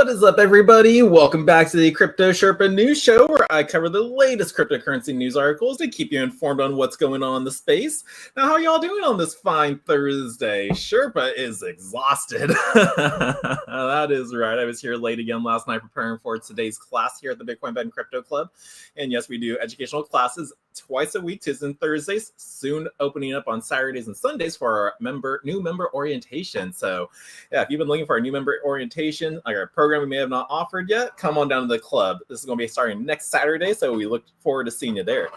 What is up, everybody? Welcome back to the Crypto Sherpa News Show, where I cover the latest cryptocurrency news articles to keep you informed on what's going on in the space. Now, how y'all doing on this fine Thursday? Sherpa is exhausted. That is right. I was here late again last night preparing for today's class here at the Bitcoin Bet and Crypto Club. And yes, we do educational classes twice a week, Tuesdays and Thursdays, soon opening up on Saturdays and Sundays for our new member orientation. So yeah, if you've been looking for a new member orientation, like our program we may have not offered yet, come on down to the club. This is going to be starting next Saturday, so we look forward to seeing you there.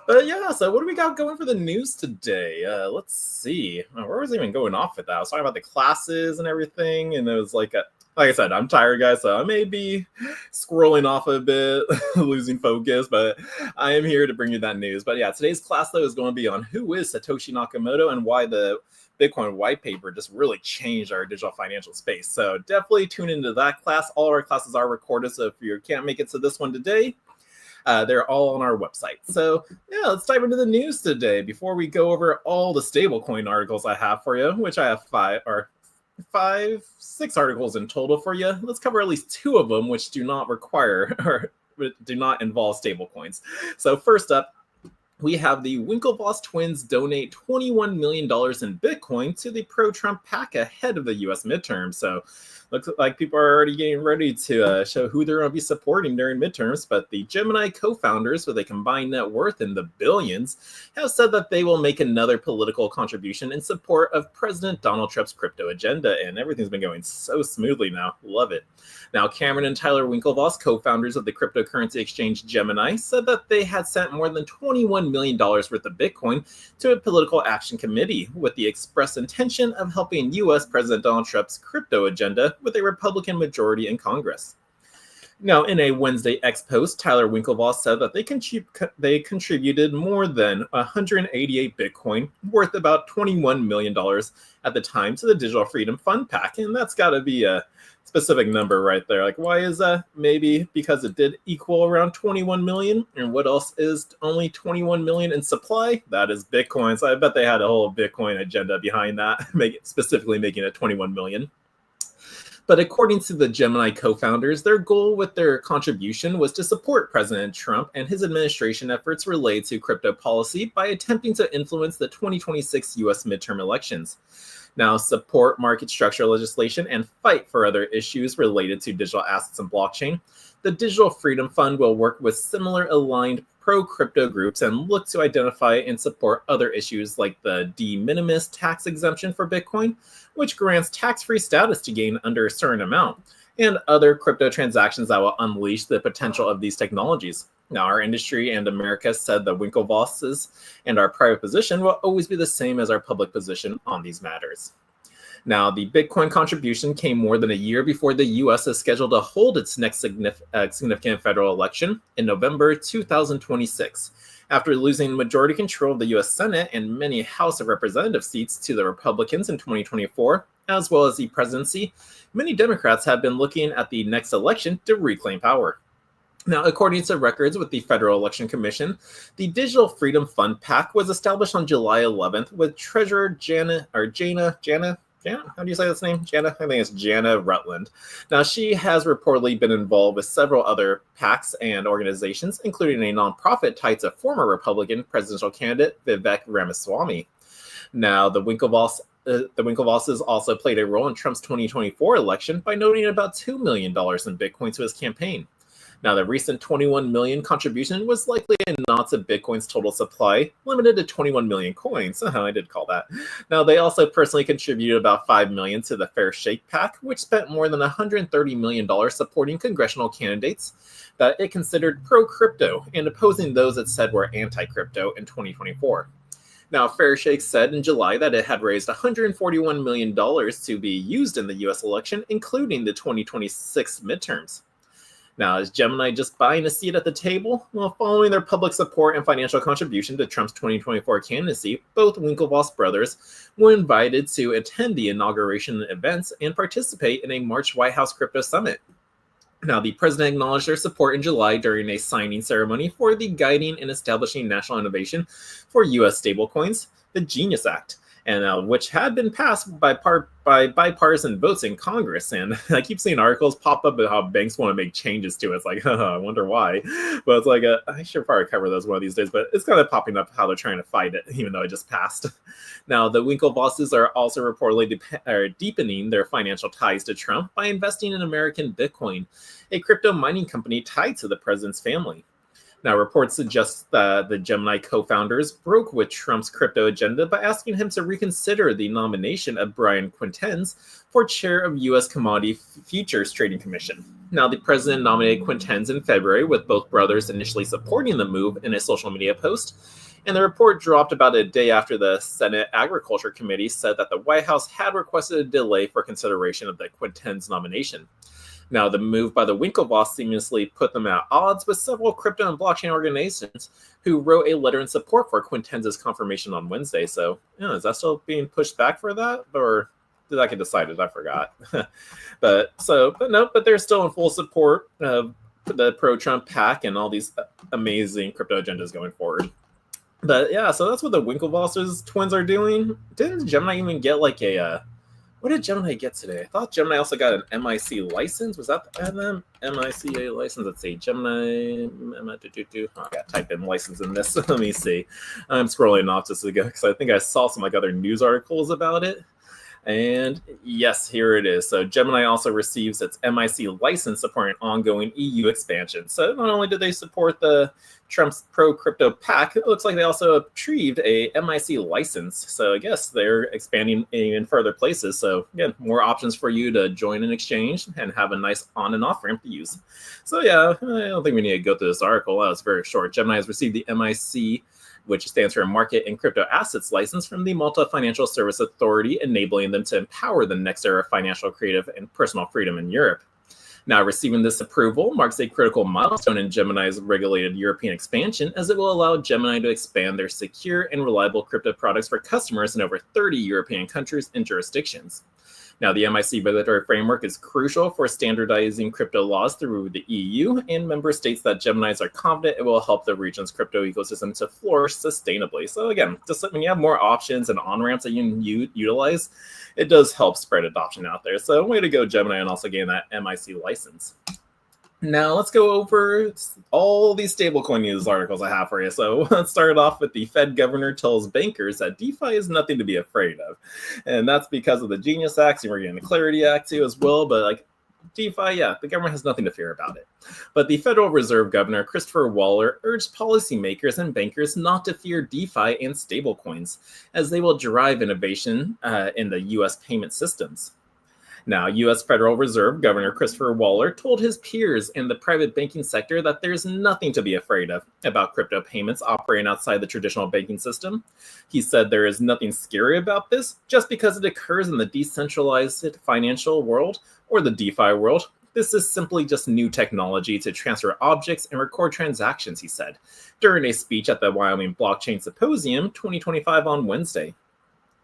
But yeah, so what do we got going for the news today? Let's see. Where was I even going off with that? I was talking about the classes and everything, and it was like I said, I'm tired, guys, so I may be scrolling off a bit, losing focus, but I am here to bring you that news. But yeah, today's class, though, is going to be on who is Satoshi Nakamoto and why the Bitcoin white paper just really changed our digital financial space. So definitely tune into that class. All of our classes are recorded, so if you can't make it to this one today, they're all on our website. So yeah, let's dive into the news today. Before we go over all the stablecoin articles I have for you, which I have six articles in total for you. Let's cover at least two of them, which do not require or do not involve stablecoins. So first up, we have the Winklevoss twins donate $21 million in Bitcoin to the pro-Trump PAC ahead of the U.S. midterms. So looks like people are already getting ready to show who they're going to be supporting during midterms. But the Gemini co-founders, with a combined net worth in the billions, have said that they will make another political contribution in support of President Donald Trump's crypto agenda. And everything's been going so smoothly now. Love it. Now, Cameron and Tyler Winklevoss, co-founders of the cryptocurrency exchange Gemini, said that they had sent more than $21 million worth of Bitcoin to a political action committee with the express intention of helping U.S. President Donald Trump's crypto agenda with a Republican majority in Congress. Now, in a Wednesday X post, Tyler Winklevoss said that they contributed more than 188 Bitcoin, worth about $21 million at the time, to the Digital Freedom Fund PAC. And that's got to be a specific number right there. Like, why is that? Maybe because it did equal around 21 million. And what else is only 21 million in supply? That is Bitcoin. So I bet they had a whole Bitcoin agenda behind that, specifically making it 21 million. But according to the Gemini co-founders, their goal with their contribution was to support President Trump and his administration efforts related to crypto policy by attempting to influence the 2026 U.S. midterm elections. Now, support market structure legislation and fight for other issues related to digital assets and blockchain. The Digital Freedom Fund will work with similar aligned pro-crypto groups and look to identify and support other issues like the de minimis tax exemption for Bitcoin, which grants tax-free status to gain under a certain amount, and other crypto transactions that will unleash the potential of these technologies. Now, our industry and America said the Winklevosses and our private position will always be the same as our public position on these matters. Now, the Bitcoin contribution came more than a year before the U.S. is scheduled to hold its next significant federal election in November 2026. After losing majority control of the U.S. Senate and many House of Representatives seats to the Republicans in 2024, as well as the presidency, many Democrats have been looking at the next election to reclaim power. Now, according to records with the Federal Election Commission, the Digital Freedom Fund PAC was established on July 11th with Treasurer Jana, how do you say this name? Jana? I think it's Jana Rutland. Now, she has reportedly been involved with several other PACs and organizations, including a nonprofit tied to former Republican presidential candidate Vivek Ramaswamy. Now, the Winklevosses also played a role in Trump's 2024 election by donating about $2 million in Bitcoin to his campaign. Now, the recent 21 million contribution was likely a nod to Bitcoin's total supply, limited to 21 million coins. I did call that. Now, they also personally contributed about 5 million to the Fair Shake PAC, which spent more than $130 million supporting congressional candidates that it considered pro-crypto and opposing those it said were anti-crypto in 2024. Now, Fair Shake said in July that it had raised $141 million to be used in the U.S. election, including the 2026 midterms. Now, is Gemini just buying a seat at the table? Well, following their public support and financial contribution to Trump's 2024 candidacy, both Winklevoss brothers were invited to attend the inauguration events and participate in a March White House Crypto Summit. Now, the president acknowledged their support in July during a signing ceremony for the Guiding and Establishing National Innovation for U.S. Stablecoins, the Genius Act, and which had been passed by bipartisan votes in Congress. And I keep seeing articles pop up about how banks want to make changes to it. It's like, I wonder why. But it's like, I should probably cover those one of these days. But it's kind of popping up how they're trying to fight it, even though it just passed. Now, the Winklevosses are also reportedly deepening their financial ties to Trump by investing in American Bitcoin, a crypto mining company tied to the president's family. Now, reports suggest that the Gemini co-founders broke with Trump's crypto agenda by asking him to reconsider the nomination of Brian Quintenz for chair of U.S. Commodity Futures Trading Commission. Now, the president nominated Quintenz in February, with both brothers initially supporting the move in a social media post. And the report dropped about a day after the Senate Agriculture Committee said that the White House had requested a delay for consideration of the Quintenz nomination. Now, the move by the Winklevoss seamlessly put them at odds with several crypto and blockchain organizations who wrote a letter in support for Quintenz's confirmation on Wednesday. So, is that still being pushed back for that? Or did that get decided? I forgot. but they're still in full support of the pro-Trump PAC and all these amazing crypto agendas going forward. But yeah, so that's what the Winklevosses twins are doing. Didn't Gemini even get like what did Gemini get today? I thought Gemini also got an MIC license. Was that the MICA license? Let's see. Gemini. I got to type in license in this. Let me see. I'm scrolling off just to go because I think I saw some like other news articles about it. And yes, here it is. So Gemini also receives its MIC license supporting ongoing EU expansion. So not only did they support the Trump's pro-crypto PAC, it looks like they also achieved a MIC license. So I guess they're expanding in further places. So again, more options for you to join an exchange and have a nice on and off ramp to use. So yeah, I don't think we need to go through this article. That was very short. Gemini has received the MIC, which stands for Market and Crypto Assets License from the Malta Financial Service Authority, enabling them to empower the next era of financial, creative, and personal freedom in Europe. Now, receiving this approval marks a critical milestone in Gemini's regulated European expansion, as it will allow Gemini to expand their secure and reliable crypto products for customers in over 30 European countries and jurisdictions. Now, the MIC regulatory framework is crucial for standardizing crypto laws through the EU, and member states that Geminis are confident it will help the region's crypto ecosystem to flourish sustainably. So again, just when you have more options and on-ramps that you can utilize, it does help spread adoption out there. So way to go, Gemini, and also getting that MIC license. Now, let's go over all these stablecoin news articles I have for you. So let's start off with the Fed governor tells bankers that DeFi is nothing to be afraid of. And that's because of the Genius Act, and we're getting the Clarity Act too as well. But like DeFi, yeah, the government has nothing to fear about it. But the Federal Reserve Governor Christopher Waller urged policymakers and bankers not to fear DeFi and stablecoins, as they will drive innovation in the U.S. payment systems. Now, U.S. Federal Reserve Governor Christopher Waller told his peers in the private banking sector that there's nothing to be afraid of about crypto payments operating outside the traditional banking system. He said there is nothing scary about this just because it occurs in the decentralized financial world or the DeFi world. This is simply just new technology to transfer objects and record transactions, he said, during a speech at the Wyoming Blockchain Symposium 2025 on Wednesday.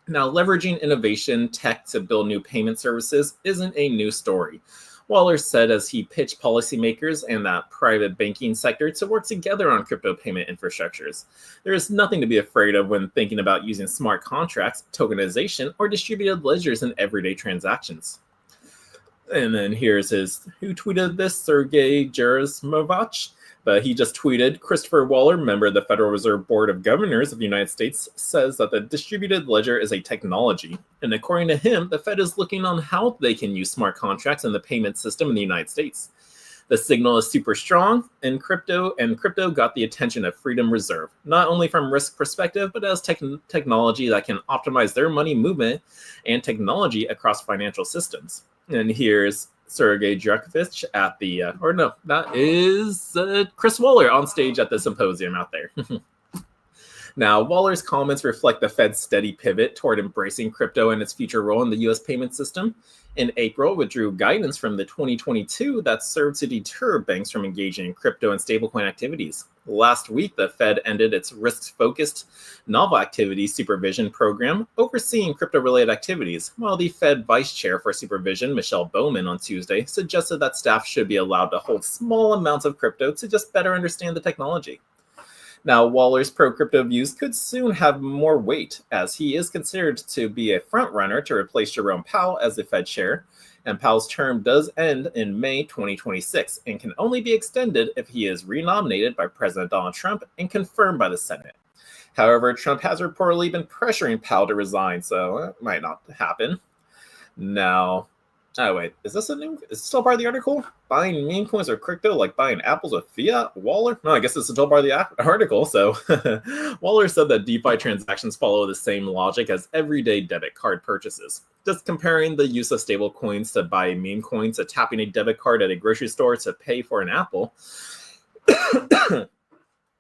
Now, leveraging innovation tech to build new payment services isn't a new story, Waller said as he pitched policymakers and that private banking sector to work together on crypto payment infrastructures. There is nothing to be afraid of when thinking about using smart contracts, tokenization, or distributed ledgers in everyday transactions. And then here's who tweeted this, Sergey Gerasimov. But he just tweeted, Christopher Waller, member of the Federal Reserve Board of Governors of the United States, says that the distributed ledger is a technology. And according to him, the Fed is looking on how they can use smart contracts in the payment system in the United States. The signal is super strong, and crypto got the attention of Freedom Reserve, not only from risk perspective, but as technology that can optimize their money movement and technology across financial systems. And here's Sergey Djakovic at the, that is Chris Waller on stage at the symposium out there. Now, Waller's comments reflect the Fed's steady pivot toward embracing crypto and its future role in the U.S. payment system. In April, withdrew guidance from the 2022 that served to deter banks from engaging in crypto and stablecoin activities. Last week, the Fed ended its risk-focused novel activity supervision program overseeing crypto-related activities, while the Fed Vice Chair for Supervision, Michelle Bowman, on Tuesday suggested that staff should be allowed to hold small amounts of crypto to just better understand the technology. Now, Waller's pro-crypto views could soon have more weight, as he is considered to be a front-runner to replace Jerome Powell as the Fed chair, and Powell's term does end in May 2026 and can only be extended if he is renominated by President Donald Trump and confirmed by the Senate. However, Trump has reportedly been pressuring Powell to resign, so it might not happen. Now, oh wait, is this still part of the article? Buying meme coins or crypto like buying apples with fiat? Waller? No, I guess this is still part of the article. So Waller said that DeFi transactions follow the same logic as everyday debit card purchases. Just comparing the use of stable coins to buy meme coins to tapping a debit card at a grocery store to pay for an apple.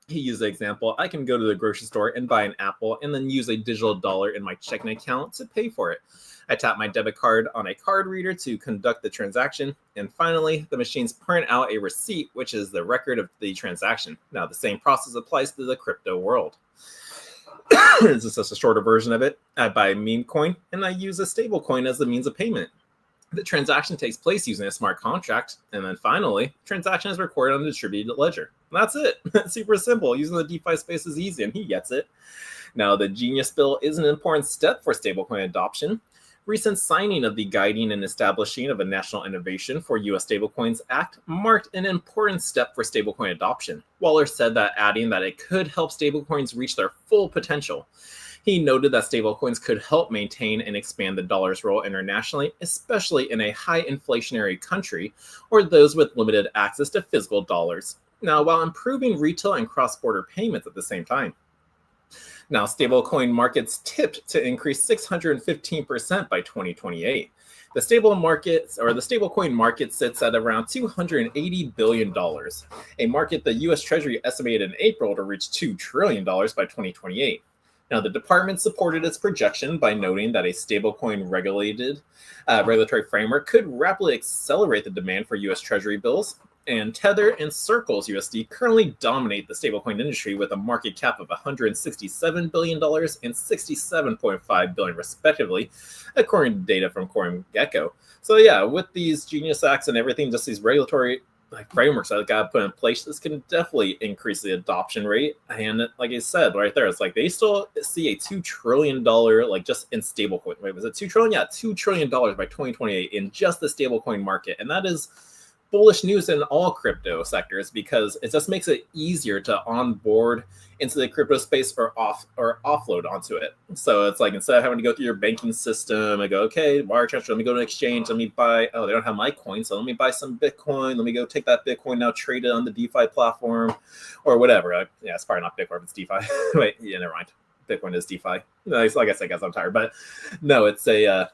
He used the example, I can go to the grocery store and buy an apple and then use a digital dollar in my checking account to pay for it. I tap my debit card on a card reader to conduct the transaction. And finally, the machines print out a receipt, which is the record of the transaction. Now, the same process applies to the crypto world. This is just a shorter version of it. I buy a meme coin and I use a stable coin as the means of payment. The transaction takes place using a smart contract. And then finally, transaction is recorded on the distributed ledger. And that's it. Super simple. Using the DeFi space is easy and he gets it. Now, the Genius Bill is an important step for stablecoin adoption. Recent signing of the Guiding and Establishing of a National Innovation for U.S. Stablecoins Act marked an important step for stablecoin adoption. Waller said that, adding that it could help stablecoins reach their full potential. He noted that stablecoins could help maintain and expand the dollar's role internationally, especially in a high inflationary country or those with limited access to physical dollars. Now, while improving retail and cross-border payments at the same time. Now, stablecoin markets tipped to increase 615% by 2028. The stablecoin market sits at around $280 billion, a market the U.S. Treasury estimated in April to reach $2 trillion by 2028. Now, the department supported its projection by noting that a stablecoin regulatory framework could rapidly accelerate the demand for U.S. Treasury bills. And Tether and Circle's USD currently dominate the stablecoin industry with a market cap of $167 billion and $67.5 billion, respectively, according to data from CoinGecko. So yeah, with these Genius Acts and everything, just these regulatory frameworks that got put in place, this can definitely increase the adoption rate. And like I said right there, it's like they still see a $2 trillion just in stablecoin. Wait, was it $2 trillion? Yeah, $2 trillion by 2028 in just the stablecoin market, and that is bullish news in all crypto sectors because it just makes it easier to onboard into the crypto space or offload onto it. So it's like, instead of having to go through your banking system, I go, okay, wire transfer, let me go to an exchange, let me buy, oh, they don't have my coin, so let me buy some Bitcoin, let me go take that Bitcoin now, trade it on the DeFi platform or whatever. Yeah, it's probably not Bitcoin, it's DeFi. Wait, yeah, never mind. Bitcoin is DeFi. Like I said, guys, I'm tired, but no, it's a,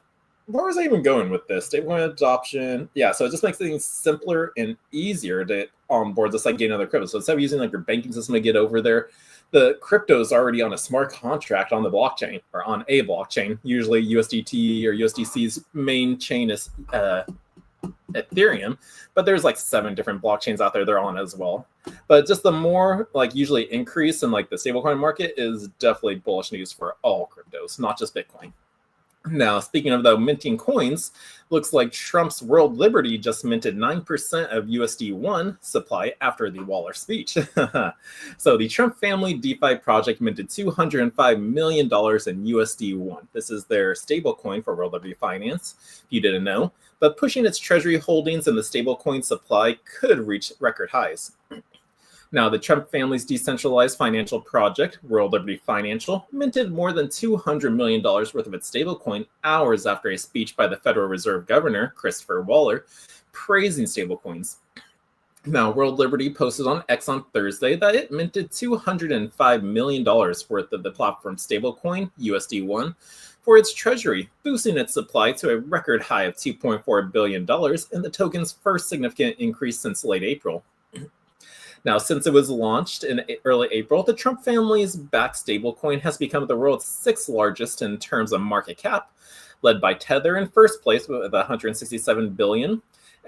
where was I even going with this? Stablecoin adoption. Yeah, so it just makes things simpler and easier to onboard, just like getting other crypto. So instead of using like your banking system to get over there, the crypto is already on a smart contract on the blockchain or on a blockchain. Usually USDT or USDC's main chain is Ethereum, but there's like 7 different blockchains out there they're on as well. But just the more usually increase in the stablecoin market is definitely bullish news for all cryptos, not just Bitcoin. Now, speaking of the minting coins, looks like Trump's World Liberty just minted 9% of USD1 supply after the Waller speech. So the Trump family DeFi project minted $205 million in USD1. This is their stablecoin for World Liberty Finance, if you didn't know. But pushing its treasury holdings in the stablecoin supply could reach record highs. Now, the Trump family's decentralized financial project, World Liberty Financial, minted more than $200 million worth of its stablecoin hours after a speech by the Federal Reserve Governor, Christopher Waller, praising stablecoins. Now, World Liberty posted on X on Thursday that it minted $205 million worth of the platform stablecoin, USD1, for its treasury, boosting its supply to a record high of $2.4 billion and the token's first significant increase since late April. Now, since it was launched in early April, the Trump family's backed stablecoin has become the world's 6th largest in terms of market cap, led by Tether in first place with $167 billion,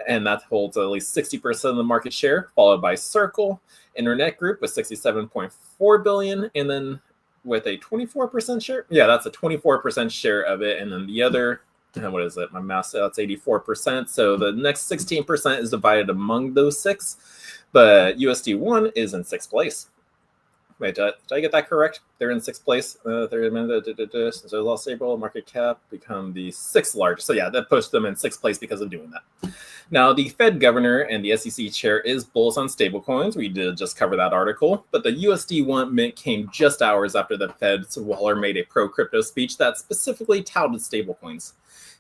and that holds at least 60% of the market share, followed by Circle, Internet Group with $67.4 billion, and then with a 24% share. Yeah, that's a 24% share of it, and then the other, what is it? My math, that's 84%. So the next 16% is divided among those 6. But USD1 is in 6th place. Wait, did I get that correct? They're in 6th place. So lost April market cap become the 6th largest. So yeah, that pushed them in 6th place because of doing that. Now, the Fed governor and the SEC chair is bullish on stablecoins. We did just cover that article, but the USD1 mint came just hours after the Fed's Waller made a pro-crypto speech that specifically touted stablecoins.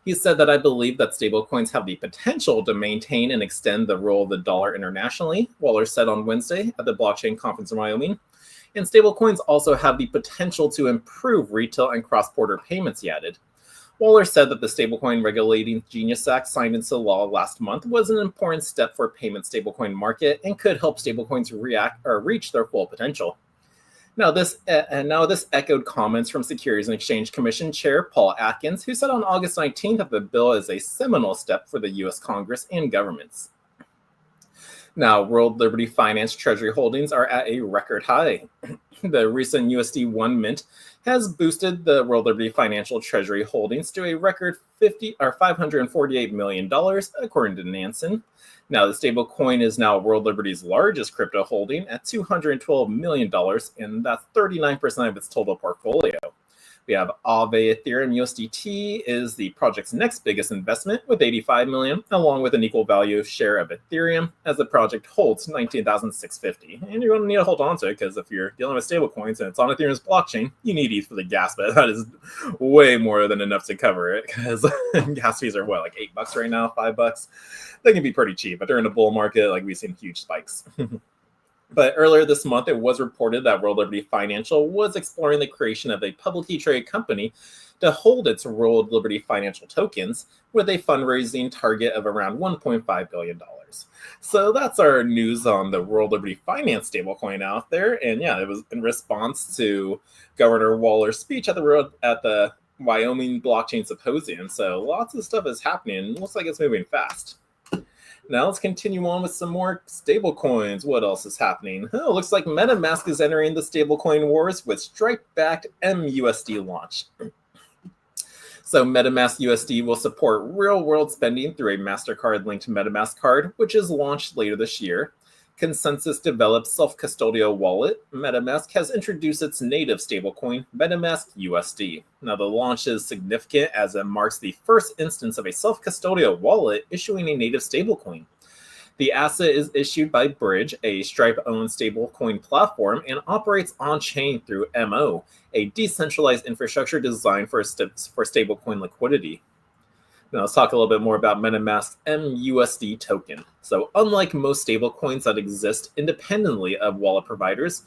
He said that I believe that stablecoins have the potential to maintain and extend the role of the dollar internationally, Waller said on Wednesday at the blockchain conference in Wyoming. And stablecoins also have the potential to improve retail and cross-border payments, he added. Waller said that the Stablecoin Regulating Genius Act signed into law last month was an important step for payment stablecoin market and could help stablecoins reach their full potential. Now this echoed comments from Securities and Exchange Commission Chair Paul Atkins, who said on August 19th that the bill is a seminal step for the U.S. Congress and governments. Now, World Liberty Finance Treasury holdings are at a record high. The recent USD1 mint has boosted the World Liberty Financial Treasury holdings to a record $548 million, according to Nansen. Now, the stablecoin is now World Liberty's largest crypto holding at $212 million, and that's 39% of its total portfolio. We have Aave Ethereum USDT is the project's next biggest investment with $85 million, along with an equal value share of Ethereum, as the project holds $19,650. And you're going to need to hold on to it because if you're dealing with stablecoins and it's on Ethereum's blockchain, you need ETH for the gas, but that is way more than enough to cover it because gas fees are like $8 right now, $5. They can be pretty cheap, but during a bull market, like we've seen huge spikes. But earlier this month, it was reported that World Liberty Financial was exploring the creation of a publicly traded company to hold its World Liberty Financial tokens with a fundraising target of around $1.5 billion. So that's our news on the World Liberty Finance stablecoin out there. And yeah, it was in response to Governor Waller's speech at the Wyoming Blockchain Symposium. So lots of stuff is happening. It looks like it's moving fast. Now let's continue on with some more stablecoins. What else is happening? Oh, looks like MetaMask is entering the stablecoin wars with Stripe-backed MUSD launch. So MetaMask USD will support real-world spending through a MasterCard-linked MetaMask card, which is launched later this year. Consensus-developed self-custodial wallet, MetaMask has introduced its native stablecoin, MetaMask USD. Now, the launch is significant as it marks the first instance of a self-custodial wallet issuing a native stablecoin. The asset is issued by Bridge, a Stripe-owned stablecoin platform, and operates on-chain through MO, a decentralized infrastructure designed for stablecoin liquidity. Now let's talk a little bit more about MetaMask's MUSD token. So unlike most stablecoins that exist independently of wallet providers,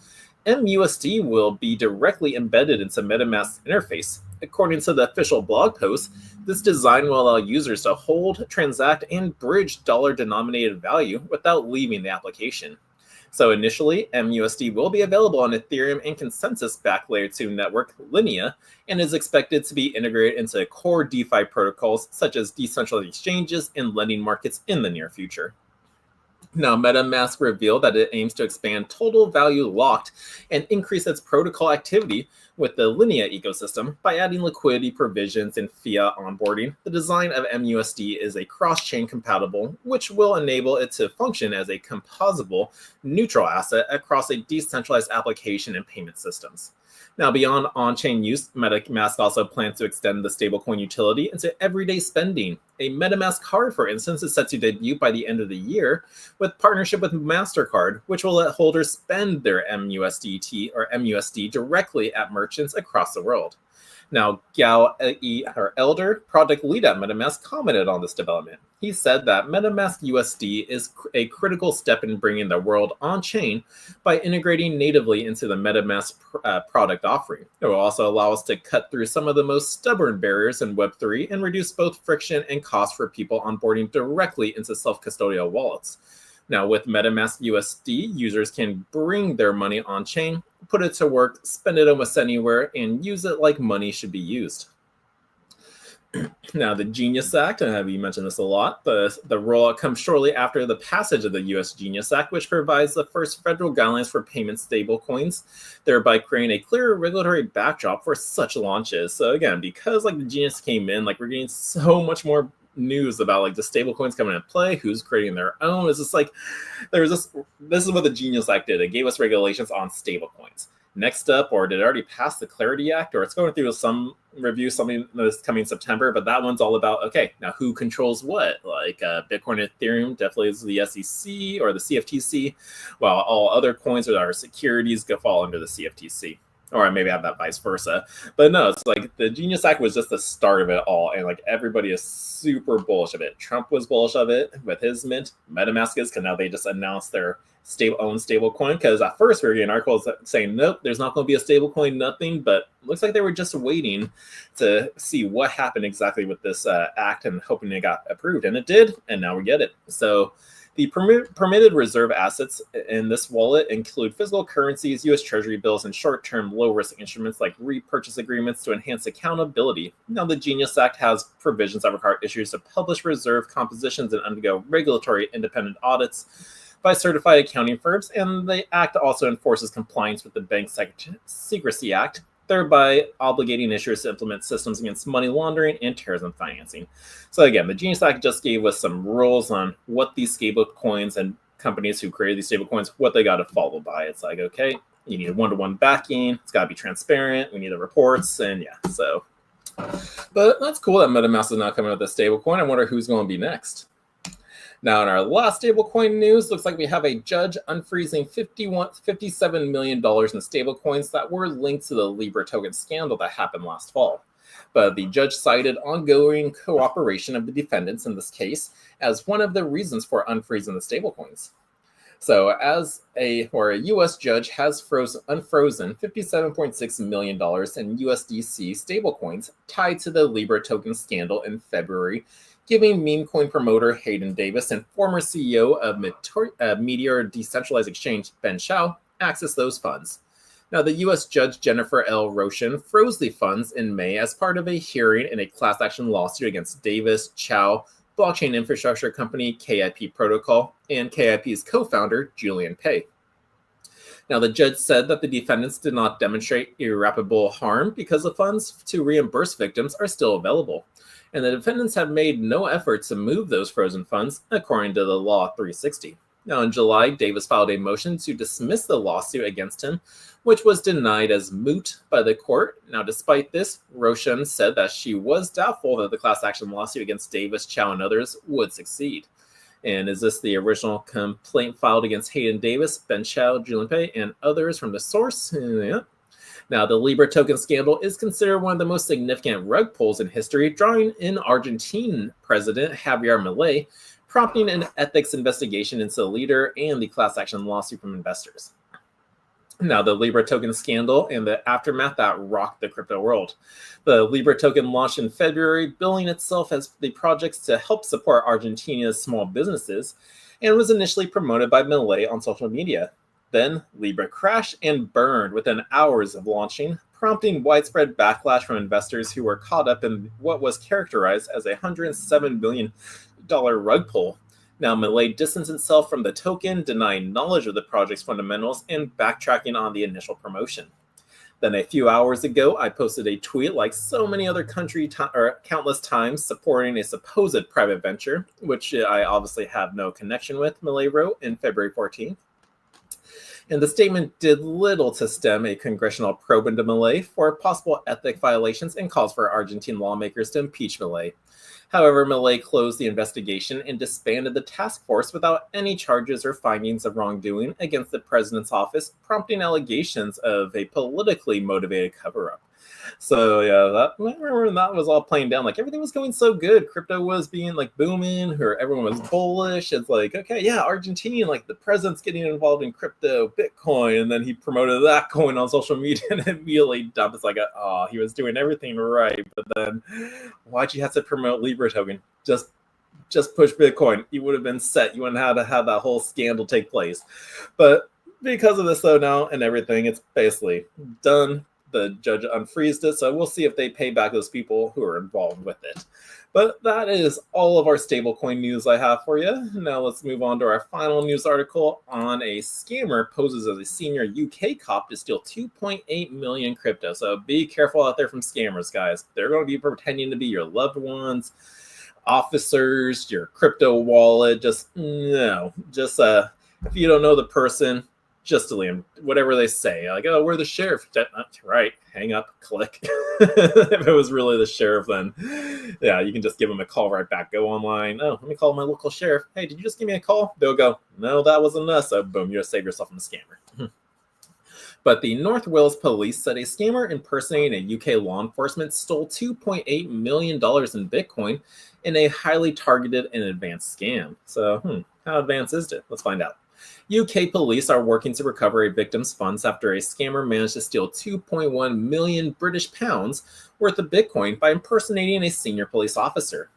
MUSD will be directly embedded into MetaMask's interface. According to the official blog post, this design will allow users to hold, transact, and bridge dollar-denominated value without leaving the application. So initially, MUSD will be available on Ethereum and Consensus-backed Layer 2 network Linea, and is expected to be integrated into core DeFi protocols such as decentralized exchanges and lending markets in the near future. Now, MetaMask revealed that it aims to expand total value locked and increase its protocol activity with the Linea ecosystem by adding liquidity provisions and fiat onboarding. The design of MUSD is a cross-chain compatible, which will enable it to function as a composable, neutral asset across a decentralized application and payment systems. Now, beyond on-chain use, MetaMask also plans to extend the stablecoin utility into everyday spending. A MetaMask card, for instance, is set to debut by the end of the year with partnership with MasterCard, which will let holders spend their MUSDT or MUSD directly at merchants across the world. Now, Gao Elder, project lead at MetaMask, commented on this development. He said that MetaMask USD is a critical step in bringing the world on-chain by integrating natively into the MetaMask product offering. It will also allow us to cut through some of the most stubborn barriers in Web3 and reduce both friction and cost for people onboarding directly into self-custodial wallets. Now, with MetaMask USD, users can bring their money on-chain, put it to work, spend it almost anywhere, and use it like money should be used. Now, the Genius Act, and we mentioned this a lot, the rollout comes shortly after the passage of the U.S. Genius Act, which provides the first federal guidelines for payment stablecoins, thereby creating a clearer regulatory backdrop for such launches. So again, because the Genius came in, we're getting so much more news about the stablecoins coming into play, who's creating their own. It's just this is what the Genius Act did. It gave us regulations on stablecoins. Next up, or did it already pass the Clarity Act, or it's going through some review, something that's coming September, but that one's all about, okay, now who controls what? Like Bitcoin and Ethereum definitely is the SEC or the CFTC, while all other coins or our securities go fall under the CFTC. Or maybe I have that vice versa. But no, it's like the Genius Act was just the start of it all. And like everybody is super bullish of it. Trump was bullish of it with his mint. MetaMask is, because now they just announced their own stable coin. Because at first we were getting articles saying, nope, there's not going to be a stable coin, nothing. But it looks like they were just waiting to see what happened exactly with this act and hoping it got approved. And it did. And now we get it. So the permitted reserve assets in this wallet include physical currencies, U.S. Treasury bills, and short-term low-risk instruments like repurchase agreements to enhance accountability. Now, the Genius Act has provisions that require issuers to publish reserve compositions and undergo regulatory independent audits by certified accounting firms, and the Act also enforces compliance with the Bank Secrecy Act, thereby obligating issuers to implement systems against money laundering and terrorism financing. So again, the Genius Act just gave us some rules on what these stable coins and companies who created these stable coins, what they got to follow by. It's like, okay, you need a one-to-one backing. It's got to be transparent. We need the reports, and yeah, so. But that's cool that MetaMask is now coming with a stable coin. I wonder who's going to be next. Now, in our last stablecoin news, looks like we have a judge unfreezing $57 million in stablecoins that were linked to the Libra token scandal that happened last fall. But the judge cited ongoing cooperation of the defendants in this case as one of the reasons for unfreezing the stablecoins. So, a U.S. judge has unfrozen $57.6 million in USDC stablecoins tied to the Libra token scandal in February, giving meme coin promoter Hayden Davis and former CEO of Meteor Decentralized Exchange, Ben Shao, access those funds. Now, the U.S. Judge Jennifer L. Roshan froze the funds in May as part of a hearing in a class action lawsuit against Davis, Chao, blockchain infrastructure company KIP Protocol, and KIP's co-founder, Julian Pei. Now, the judge said that the defendants did not demonstrate irreparable harm because the funds to reimburse victims are still available, and the defendants have made no effort to move those frozen funds, according to the Law 360. Now, in July, Davis filed a motion to dismiss the lawsuit against him, which was denied as moot by the court. Now, despite this, Roshan said that she was doubtful that the class action lawsuit against Davis, Chao, and others would succeed. And is this the original complaint filed against Hayden Davis, Ben Chao, Julian Pei, and others from the source? Yeah. Now, the Libra token scandal is considered one of the most significant rug pulls in history, drawing in Argentine President Javier Milei, prompting an ethics investigation into the leader and the class action lawsuit from investors. Now, the Libra token scandal and the aftermath that rocked the crypto world. The Libra token launched in February, billing itself as the projects to help support Argentina's small businesses, and was initially promoted by Milei on social media. Then, Libra crashed and burned within hours of launching, prompting widespread backlash from investors who were caught up in what was characterized as a $107 billion rug pull. Now, Milei distanced himself from the token, denying knowledge of the project's fundamentals and backtracking on the initial promotion. Then a few hours ago, I posted a tweet like so many other countless times supporting a supposed private venture, which I obviously have no connection with, Milei wrote in February 14th. And the statement did little to stem a congressional probe into Milei for possible ethic violations and calls for Argentine lawmakers to impeach Milei. However, Milei closed the investigation and disbanded the task force without any charges or findings of wrongdoing against the president's office, prompting allegations of a politically motivated cover-up. So yeah, remember when that was all playing down, like everything was going so good. Crypto was being like booming, or everyone was bullish. It's like, okay, yeah, Argentina, like the president's getting involved in crypto, Bitcoin, and then he promoted that coin on social media and immediately dumped. It's like, oh, he was doing everything right, but then why'd you have to promote Libra token? Just push Bitcoin. You would have been set. You wouldn't have to have that whole scandal take place. But because of this though now and everything, it's basically done. The judge unfreezed it, so we'll see if they pay back those people who are involved with it. But that is all of our stablecoin news I have for you. Now let's move on to our final news article on a scammer poses as a senior UK cop to steal 2.8 million crypto. So be careful out there from scammers, guys. They're going to be pretending to be your loved ones, officers, your crypto wallet. If you don't know the person, just delete them. Whatever they say, like, oh, we're the sheriff. Right, hang up, click. If it was really the sheriff, then yeah, you can just give them a call right back. Go online. Oh, let me call my local sheriff. Hey, did you just give me a call? They'll go, no, that wasn't us. So boom, you just save yourself from the scammer. But the North Wales police said a scammer impersonating a UK law enforcement stole $2.8 million in Bitcoin in a highly targeted and advanced scam. So, how advanced is it? Let's find out. UK police are working to recover a victim's funds after a scammer managed to steal 2.1 million British pounds worth of Bitcoin by impersonating a senior police officer.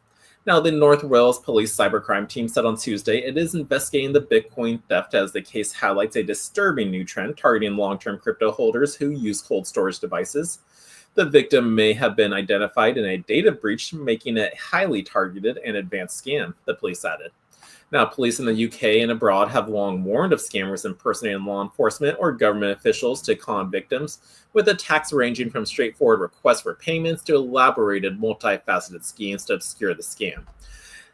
Now, the North Wales Police Cybercrime Team said on Tuesday it is investigating the Bitcoin theft as the case highlights a disturbing new trend targeting long-term crypto holders who use cold storage devices. The victim may have been identified in a data breach, making it a highly targeted and advanced scam, the police added. Now, police in the UK and abroad have long warned of scammers impersonating law enforcement or government officials to con victims, with attacks ranging from straightforward requests for payments to elaborated, multifaceted schemes to obscure the scam.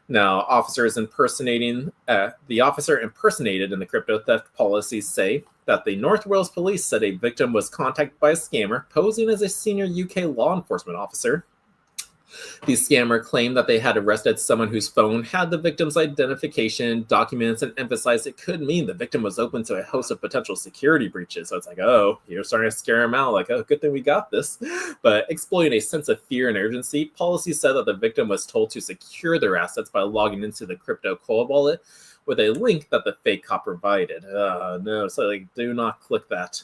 Now, the officer impersonated in the crypto theft policies say that the North Wales police said a victim was contacted by a scammer posing as a senior UK law enforcement officer. The scammer claimed that they had arrested someone whose phone had the victim's identification documents and emphasized it could mean the victim was open to a host of potential security breaches. So it's like, oh, you're starting to scare him out. Like, oh, good thing we got this. But exploiting a sense of fear and urgency, policy said that the victim was told to secure their assets by logging into the crypto cold wallet with a link that the fake cop provided. No, so like, do not click that.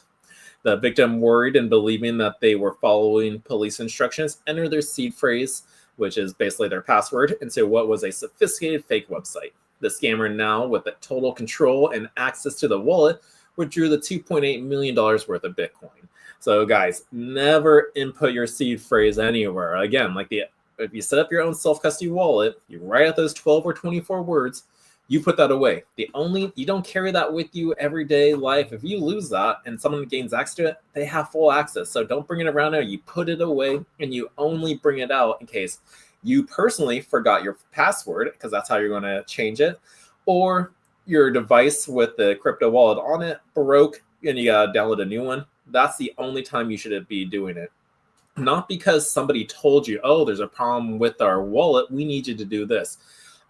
The victim, worried and believing that they were following police instructions, entered their seed phrase, which is basically their password, into what was a sophisticated fake website. The scammer, now with the total control and access to the wallet, withdrew the $2.8 million worth of Bitcoin. So guys, never input your seed phrase anywhere. Again, if you set up your own self-custody wallet, you write out those 12 or 24 words, you put that away. You don't carry that with you everyday life. If you lose that and someone gains access to it, they have full access. So don't bring it around there. You put it away and you only bring it out in case you personally forgot your password, because that's how you're going to change it, or your device with the crypto wallet on it broke and you got to download a new one. That's the only time you should be doing it. Not because somebody told you, oh, there's a problem with our wallet, we need you to do this.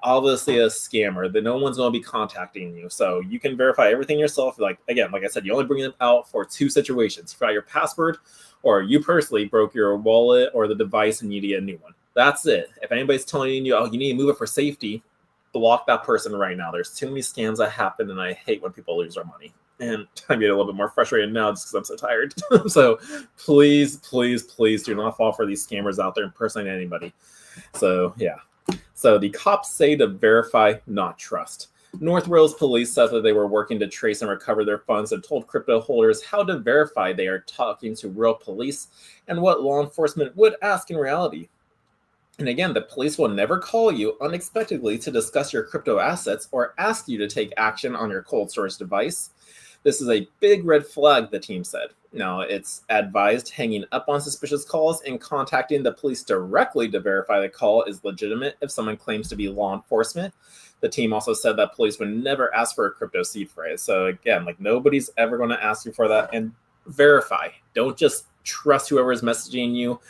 Obviously a scammer, that no one's going to be contacting you. So you can verify everything yourself. Like I said, you only bring them out for two situations. You forgot your password, or you personally broke your wallet or the device and you need a new one. That's it. If anybody's telling you, oh, you need to move it for safety, block that person right now. There's too many scams that happen, and I hate when people lose their money. And I'm getting a little bit more frustrated now just because I'm so tired. So please, please, please do not fall for these scammers out there impersonating anybody. So yeah. So the cops say to verify, not trust. North Wales police said that they were working to trace and recover their funds and told crypto holders how to verify they are talking to real police and what law enforcement would ask in reality. And again, the police will never call you unexpectedly to discuss your crypto assets or ask you to take action on your cold storage device. This is a big red flag, the team said. Now, it's advised hanging up on suspicious calls and contacting the police directly to verify the call is legitimate if someone claims to be law enforcement. The team also said that police would never ask for a crypto seed phrase. So again, nobody's ever going to ask you for that. And verify. Don't just trust whoever is messaging you.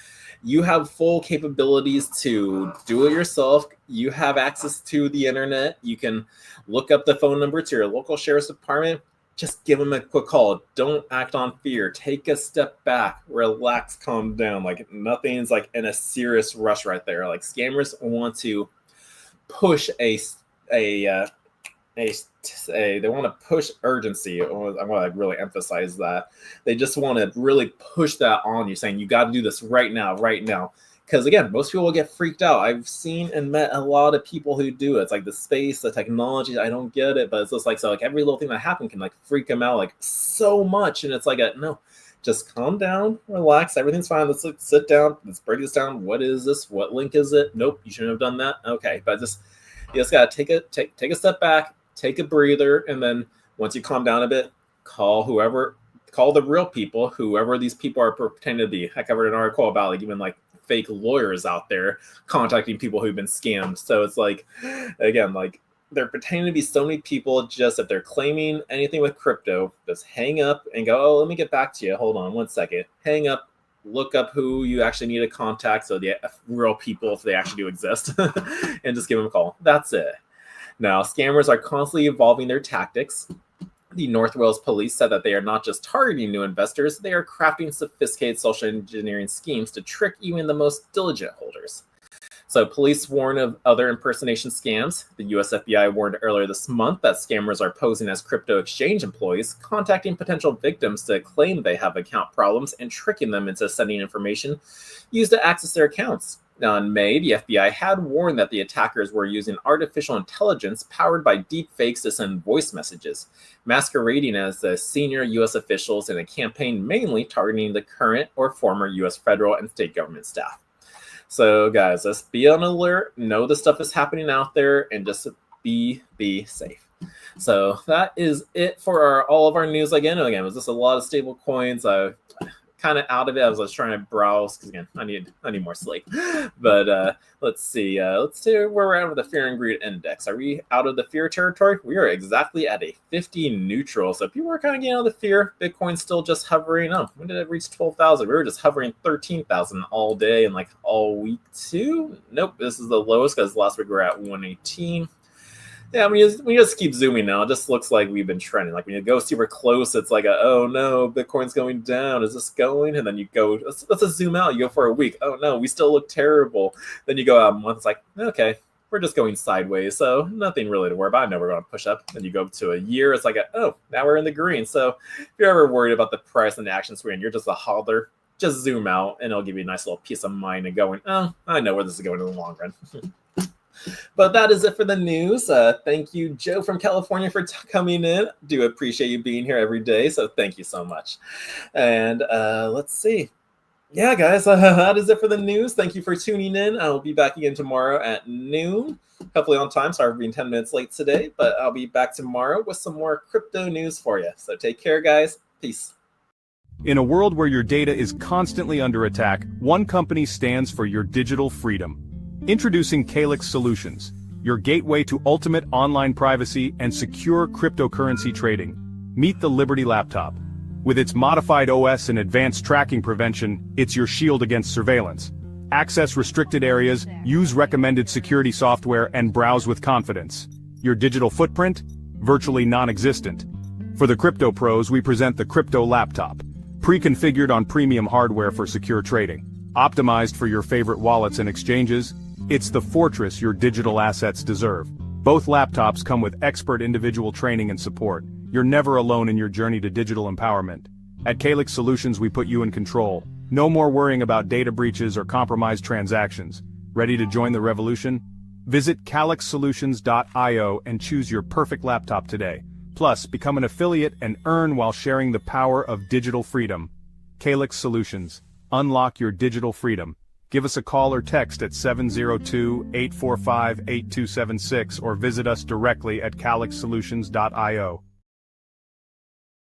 You have full capabilities to do it yourself. You have access to the internet. You can look up the phone number to your local sheriff's department. Just give them a quick call. Don't act on fear. Take a step back. Relax, calm down. Nothing's in a serious rush right there. Scammers want to push they want to push urgency. I want to really emphasize that. They just want to really push that on you, saying you got to do this right now. Because again, most people will get freaked out. I've seen and met a lot of people who do it. It's the space, the technology. I don't get it, but it's just every little thing that happened can freak them out so much. And it's no, just calm down, relax. Everything's fine. Let's sit down. Let's break this down. What is this? What link is it? Nope, you shouldn't have done that. Okay, but you just gotta take a step back, take a breather, and then once you calm down a bit, call the real people, whoever these people are pretending to be. I covered an article about even fake lawyers out there contacting people who've been scammed. So it's again, they're pretending to be so many people. Just if they're claiming anything with crypto, just hang up and go, oh, let me get back to you. Hold on 1 second. Hang up, look up who you actually need to contact, so the real people, if they actually do exist, and just give them a call. That's it. Now, scammers are constantly evolving their tactics. The North Wales police said that they are not just targeting new investors, they are crafting sophisticated social engineering schemes to trick even the most diligent holders. So police warn of other impersonation scams. The US FBI warned earlier this month that scammers are posing as crypto exchange employees, contacting potential victims to claim they have account problems and tricking them into sending information used to access their accounts. Now, in May, the FBI had warned that the attackers were using artificial intelligence powered by deep fakes to send voice messages, masquerading as the senior US officials in a campaign mainly targeting the current or former US federal and state government staff. So, guys, let's be on alert, know the stuff is happening out there, and just be safe. So that is it for all of our news. Again, it was just a lot of stable coins. Kind of out of it. I was trying to browse because, again, I need more sleep. But let's see. Let's see where we're at with the fear and greed index. Are we out of the fear territory? We are exactly at a 50 neutral. So people are kind of getting out of the fear. Bitcoin's still just hovering. Oh, when did it reach 12,000? We were just hovering 13,000 all day and like all week too. Nope, this is the lowest because last week we were at 118. Yeah, when you just keep zooming now, it just looks like we've been trending. Like when you go super close, it's like, oh no, Bitcoin's going down. Is this going? And then you go, let's just zoom out. You go for a week. Oh no, we still look terrible. Then you go out a month. It's like, okay, we're just going sideways. So nothing really to worry about. I know we're going to push up. Then you go to a year. It's like, oh, now we're in the green. So if you're ever worried about the price and the action swing, you're just a hodler, just zoom out and it'll give you a nice little peace of mind and going, oh, I know where this is going in the long run. But that is it for the news. Thank you, Joe from California, for coming in. Do appreciate you being here every day, so thank you so much. And let's see. Yeah, guys, that is it for the news. Thank you for tuning in. I'll be back again tomorrow at noon, hopefully on time. Sorry for being 10 minutes late today, but I'll be back tomorrow with some more crypto news for you. So take care, guys. Peace. In a world where your data is constantly under attack, one company stands for your digital freedom. Introducing Calyx Solutions, your gateway to ultimate online privacy and secure cryptocurrency trading. Meet the Liberty Laptop. With its modified OS and advanced tracking prevention, it's your shield against surveillance. Access restricted areas, use recommended security software, and browse with confidence. Your digital footprint? Virtually non-existent. For the crypto pros, we present the Crypto Laptop. Pre-configured on premium hardware for secure trading. Optimized for your favorite wallets and exchanges. It's the fortress your digital assets deserve. Both laptops come with expert individual training and support. You're never alone in your journey to digital empowerment. At Calyx Solutions, we put you in control. No more worrying about data breaches or compromised transactions. Ready to join the revolution? Visit calyxsolutions.io and choose your perfect laptop today. Plus, become an affiliate and earn while sharing the power of digital freedom. Calyx Solutions. Unlock your digital freedom. Give us a call or text at 702-845-8276 or visit us directly at calyxsolutions.io.